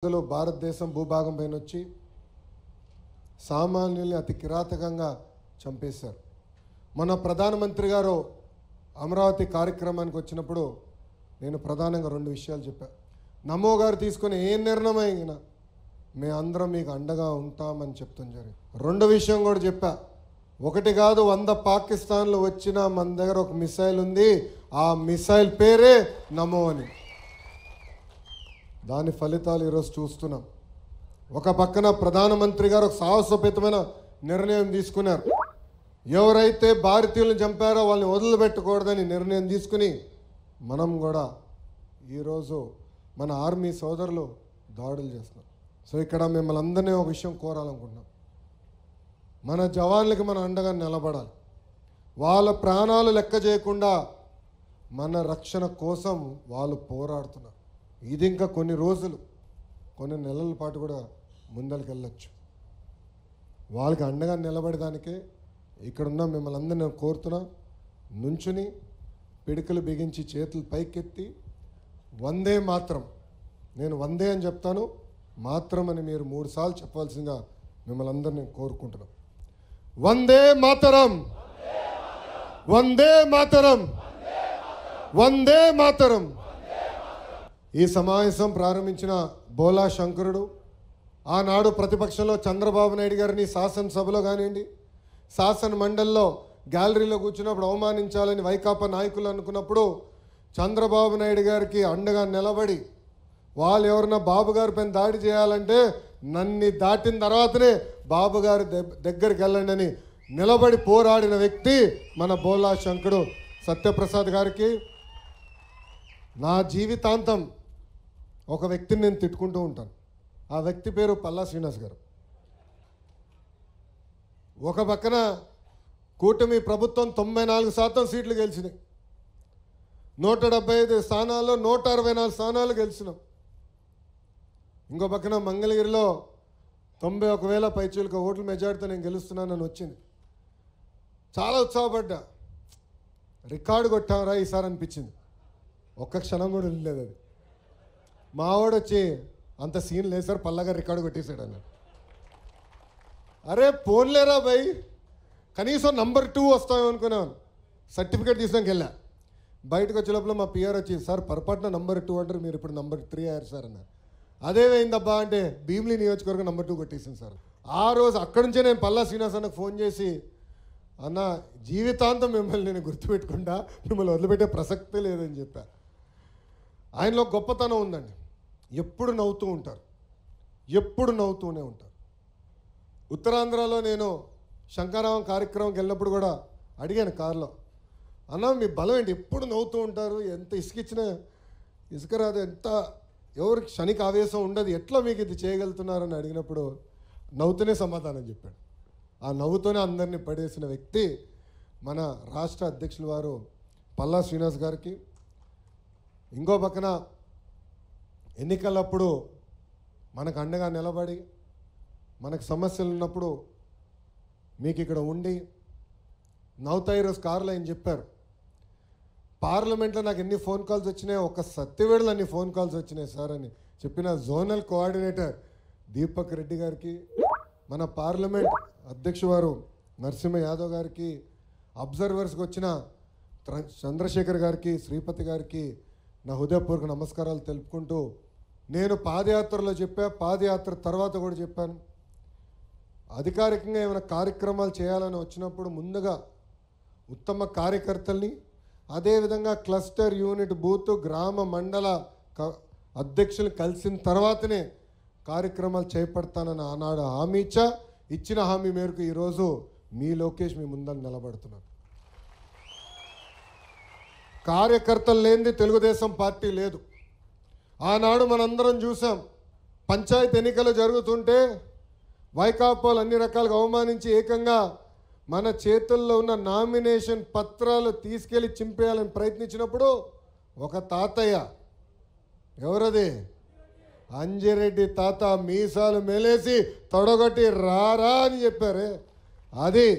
భారతదేశం భూభాగం పైన వచ్చి సామాన్యుల్ని అతి కిరాతకంగా చంపేశారు. మన ప్రధానమంత్రి గారు అమరావతి కార్యక్రమానికి వచ్చినప్పుడు నేను ప్రధానంగా రెండు విషయాలు చెప్పాను. నమో గారు తీసుకుని ఏ నిర్ణయం అయినా మేము అందరం మీకు అండగా ఉంటామని చెప్తాం జరిగింది. రెండో విషయం కూడా చెప్పా. ఒకటి కాదు 100 పాకిస్తాన్లో వచ్చిన మన దగ్గర ఒక మిసైల్ ఉంది, ఆ మిసైల్ పేరే నమో అని. దాని ఫలితాలు ఈరోజు చూస్తున్నాం. ఒక పక్కన ప్రధానమంత్రి గారు ఒక సాహసోపేతమైన నిర్ణయం తీసుకున్నారు. ఎవరైతే భారతీయులను చంపారో వాళ్ళని వదిలిపెట్టకూడదని నిర్ణయం తీసుకుని మనం కూడా ఈరోజు మన ఆర్మీ సోదరులు దాడులు చేస్తున్నాం. సో ఇక్కడ మిమ్మల్ని అందరినీ ఒక విషయం కోరాలనుకుంటున్నాం. మన జవాన్లకి మనం అండగా నిలబడాలి. వాళ్ళ ప్రాణాలు లెక్క చేయకుండా మన రక్షణ కోసం వాళ్ళు పోరాడుతున్నారు. ఇది ఇంకా కొన్ని రోజులు, కొన్ని నెలల పాటు కూడా ముందరికి వెళ్ళొచ్చు. వాళ్ళకి అండగా నిలబడడానికే ఇక్కడున్న మిమ్మల్ని అందరినీ నేను కోరుతున్నా. నుంచుని పిడికలు బిగించి చేతులు పైకెత్తి వందే మాత్రం, నేను వందే అని చెప్తాను, మాత్రం అని మీరు 3 సార్లు చెప్పాల్సిందిగా మిమ్మల్ని అందరినీ కోరుకుంటున్నాం. వందే మాతరం, వందే మాతరం, వందే మాతరం. ఈ సమావేశం ప్రారంభించిన బోలా శంకరుడు, ఆనాడు ప్రతిపక్షంలో చంద్రబాబు నాయుడు గారిని శాసనసభలో కానివ్వండి, శాసన మండలిలో గ్యాలరీలో కూర్చున్నప్పుడు అవమానించాలని వైకాపా నాయకులు అనుకున్నప్పుడు చంద్రబాబు నాయుడు గారికి అండగా నిలబడి వాళ్ళు ఎవరన్నా బాబు గారి పైన దాడి చేయాలంటే నన్ను దాటిన తర్వాతనే బాబు గారి దగ్గరికి వెళ్ళండి అని నిలబడి పోరాడిన వ్యక్తి మన బోలా శంకరుడు సత్యప్రసాద్ గారికి. నా జీవితాంతం ఒక వ్యక్తిని నేను తిట్టుకుంటూ ఉంటాను. ఆ వ్యక్తి పేరు పల్లా శ్రీనివాస్ గారు. ఒక పక్కన కూటమి ప్రభుత్వం 94% సీట్లు గెలిచినాయి. 175 స్థానాల్లో 164 స్థానాలు గెలిచినాం. ఇంకో పక్కన మంగళగిరిలో 91,000 పైచీలక ఓట్ల మెజార్టీతో నేను గెలుస్తున్నానని వచ్చింది. చాలా ఉత్సాహపడ్డా. రికార్డు కొట్టామరా ఈసారి అనిపించింది. ఒక్క క్షణం కూడా లేదు. అది మావాడు వచ్చి అంత సీన్ లేదు సార్, పల్లగా రికార్డు కొట్టేశాడు అన్నాడు. అరే పోన్లేరా భయ్, కనీసం నంబర్ 2 వస్తామనుకున్నాను. సర్టిఫికేట్ తీసుకొని వెళ్ళా. బయటకు వచ్చే లోపల మా పిఆర్ వచ్చి, సార్ పొరపాటున నంబర్ 2 అంటారు, మీరు ఇప్పుడు నంబర్ 3 అయ్యారు సార్ అన్నారు. అదేమైందబ్బా అంటే భీమిలి నియోజకవర్గం నంబర్ 2 కొట్టేసింది సార్. ఆ రోజు అక్కడి నుంచే నేను పల్లా శ్రీనివాస్ అన్నకు ఫోన్ చేసి, అన్న జీవితాంతం మిమ్మల్ని నేను గుర్తుపెట్టుకుంటా, మిమ్మల్ని వదిలిపెట్టే ప్రసక్తే లేదని చెప్పా. ఆయనలో గొప్పతనం ఉందండి. ఎప్పుడు నవ్వుతూ ఉంటారు, ఎప్పుడు నవ్వుతూనే ఉంటారు. ఉత్తరాంధ్రలో నేను శంకరావం కార్యక్రమంకి వెళ్ళినప్పుడు కూడా అడిగాను కారులో, అన్న మీ బలం ఏంటి, ఎప్పుడు నవ్వుతూ ఉంటారు, ఎంత ఇసుకిచ్చినా ఇసుక రాదు, ఎంత ఎవరికి క్షణిక ఆవేశం ఉండదు, ఎట్లా మీకు ఇది చేయగలుగుతున్నారని అడిగినప్పుడు నవ్వుతూనే సమాధానం చెప్పాడు. ఆ నవ్వుతూనే అందరినీ పడేసిన వ్యక్తి మన రాష్ట్ర అధ్యక్షుల వారు పల్లా శ్రీనివాస్ గారికి. ఇంకో పక్కన ఎన్నికలప్పుడు మనకు అండగా నిలబడి, మనకు సమస్యలు ఉన్నప్పుడు మీకు ఇక్కడ ఉండి నవ్వుతా. ఈరోజు కారులో ఆయన చెప్పారు, పార్లమెంట్లో నాకు ఎన్ని ఫోన్ కాల్స్ వచ్చినాయి, ఒక సత్యవేళలో అన్ని ఫోన్ కాల్స్ వచ్చినాయి సార్ అని చెప్పిన జోనల్ కోఆర్డినేటర్ దీపక్ రెడ్డి గారికి, మన పార్లమెంట్ అధ్యక్షుడు వారు నరసింహ యాదవ్ గారికి, అబ్జర్వర్స్కి వచ్చిన చంద్రశేఖర్ గారికి, శ్రీపతి గారికి నా హృదయపూర్వక నమస్కారాలు తెలుపుకుంటూ, నేను పాదయాత్రలో చెప్పా, పాదయాత్ర తర్వాత కూడా చెప్పాను, అధికారికంగా ఏమైనా కార్యక్రమాలు చేయాలని వచ్చినప్పుడు ముందుగా ఉత్తమ కార్యకర్తల్ని, అదేవిధంగా క్లస్టర్ యూనిట్ బూత్ గ్రామ మండల అధ్యక్షులు కలిసిన తర్వాతనే కార్యక్రమాలు చేపడతానని ఆనాడు హామీ ఇచ్చిన హామీ మేరకు ఈరోజు మీ లోకేష్ మీ ముందర నిలబడుతున్నారు. కార్యకర్తలు లేనిది తెలుగుదేశం పార్టీ లేదు. ఆనాడు మనందరం చూసాం, పంచాయతీ ఎన్నికలు జరుగుతుంటే వైకాపాలు అన్ని రకాలుగా అవమానించి ఏకంగా మన చేతుల్లో ఉన్న నామినేషన్ పత్రాలు తీసుకెళ్ళి చింపేయాలని ప్రయత్నించినప్పుడు ఒక తాతయ్య, ఎవరది, అంజిరెడ్డి తాత, మీసాలు మేలేసి తొడగొట్టి రారా అని చెప్పారే, అది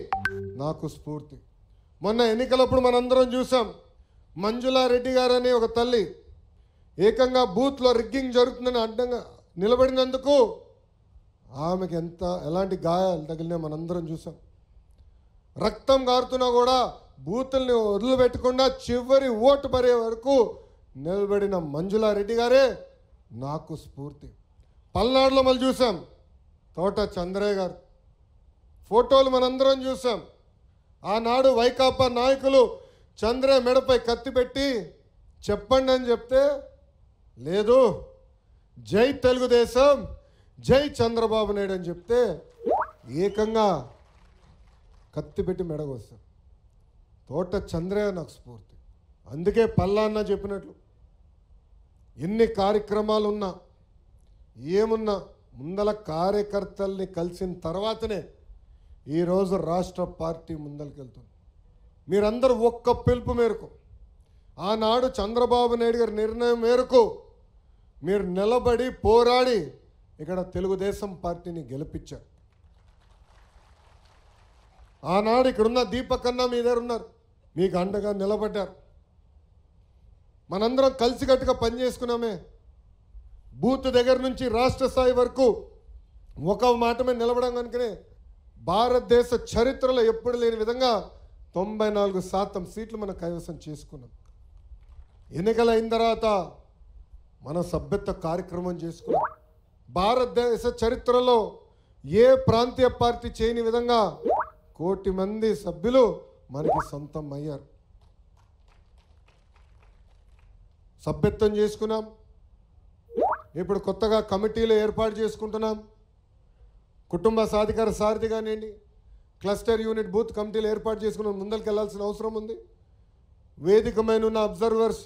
నాకు స్ఫూర్తి. మొన్న ఎన్నికలప్పుడు మనందరం చూసాం, మంజులారెడ్డి గారని ఒక తల్లి ఏకంగా బూత్లో రిగ్గింగ్ జరుగుతుందని అడ్డంగా నిలబడినందుకు ఆమెకి ఎలాంటి గాయాలు తగిలినా మనందరం చూసాం. రక్తం గారుతున్నా కూడా బూతుల్ని వదిలిపెట్టకుండా చివరి ఓటు పడే వరకు నిలబడిన మంజులారెడ్డి గారే నాకు స్ఫూర్తి. పల్నాడులో మళ్ళీ చూసాం తోట చంద్రయ్య గారు ఫోటోలు మనందరం చూసాం. ఆనాడు వైకాపా నాయకులు చంద్రయ్య మెడపై కత్తి పెట్టి చెప్పండి అని చెప్తే లేదు జై తెలుగుదేశం జై చంద్రబాబు నాయుడు అని చెప్తే ఏకంగా కత్తి పెట్టి మెడగొస్తారు. తోట చంద్రయ్య నాకు స్ఫూర్తి. అందుకే పల్లాన్న చెప్పినట్లు ఎన్ని కార్యక్రమాలు ఉన్నా ఏమున్నా ముందల కార్యకర్తల్ని కలిసిన తర్వాతనే ఈరోజు రాష్ట్ర పార్టీ ముందరికెళ్తుంది. మీరందరూ ఒక్క పిలుపు మేరకు ఆనాడు చంద్రబాబు నాయుడు గారి నిర్ణయం మేరకు మీరు నిలబడి పోరాడి ఇక్కడ తెలుగుదేశం పార్టీని గెలిపించారు. ఆనాడు ఇక్కడున్న దీపకన్నా మీ దగ్గర ఉన్నారు, మీకు అండగా నిలబడ్డారు. మనందరం కలిసికట్టుగా పనిచేసుకున్నామే. బూత్ దగ్గర నుంచి రాష్ట్ర స్థాయి వరకు ఒక మాట మీద నిలబడం కనుకనే భారతదేశ చరిత్రలో ఎప్పుడు లేని విధంగా 94% సీట్లు మనం కైవసం చేసుకున్నాం. ఎన్నికలు అయిన తర్వాత మన సభ్యత్వ కార్యక్రమం చేసుకున్నాం. భారతదేశ చరిత్రలో ఏ ప్రాంతీయ పార్టీ చేయని విధంగా 1 కోటి మంది సభ్యులు మనకి సొంతం అయ్యారు. సభ్యత్వం చేసుకున్నాం. ఇప్పుడు కొత్తగా కమిటీలు ఏర్పాటు చేసుకుంటున్నాం. కుటుంబ సాధికార సారథి కానివ్వండి, క్లస్టర్ యూనిట్ బూత్ కమిటీలు ఏర్పాటు చేసుకుని ముందరికి వెళ్ళాల్సిన అవసరం ఉంది. వేదికమైన ఉన్న అబ్జర్వర్స్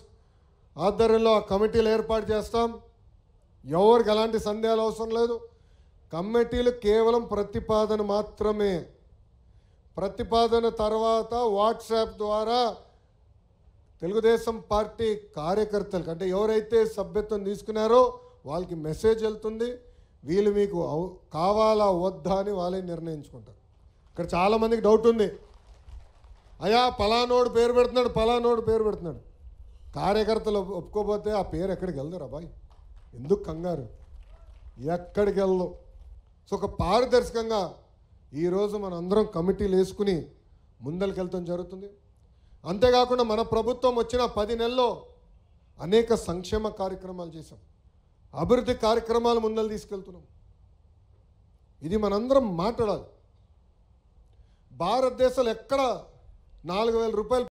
ఆధ్వర్యంలో ఆ కమిటీలు ఏర్పాటు చేస్తాం. ఎవరికి ఎలాంటి సందేహాలు అవసరం లేదు. కమిటీలు కేవలం ప్రతిపాదన మాత్రమే. ప్రతిపాదన తర్వాత వాట్సాప్ ద్వారా తెలుగుదేశం పార్టీ కార్యకర్తలకు అంటే ఎవరైతే సభ్యత్వం తీసుకున్నారో వాళ్ళకి మెసేజ్ వెళ్తుంది. వీళ్ళు మీకు కావాలా వద్దా అని వాళ్ళే నిర్ణయించుకుంటారు. ఇక్కడ చాలామందికి డౌట్ ఉంది, అయ్యా పలానోడు పేరు పెడుతున్నాడు పలానోడు పేరు పెడుతున్నాడు. కార్యకర్తలు ఒప్పుకోపోతే ఆ పేరు ఎక్కడికి వెళ్దారు అబ్బాయి, ఎందుకు కంగారు, ఎక్కడికి వెళ్దాం. సో ఒక పారదర్శకంగా ఈరోజు మన అందరం కమిటీలు వేసుకుని ముందరికి వెళ్తాం జరుగుతుంది. అంతేకాకుండా మన ప్రభుత్వం వచ్చిన 10 నెలల్లో అనేక సంక్షేమ కార్యక్రమాలు చేశాం, అభివృద్ధి కార్యక్రమాలు ముందలు తీసుకెళ్తున్నాం. ఇది మనందరం మాట్లాడాలి. భారతదేశంలో ఎక్కడ 4,000 రూపాయలు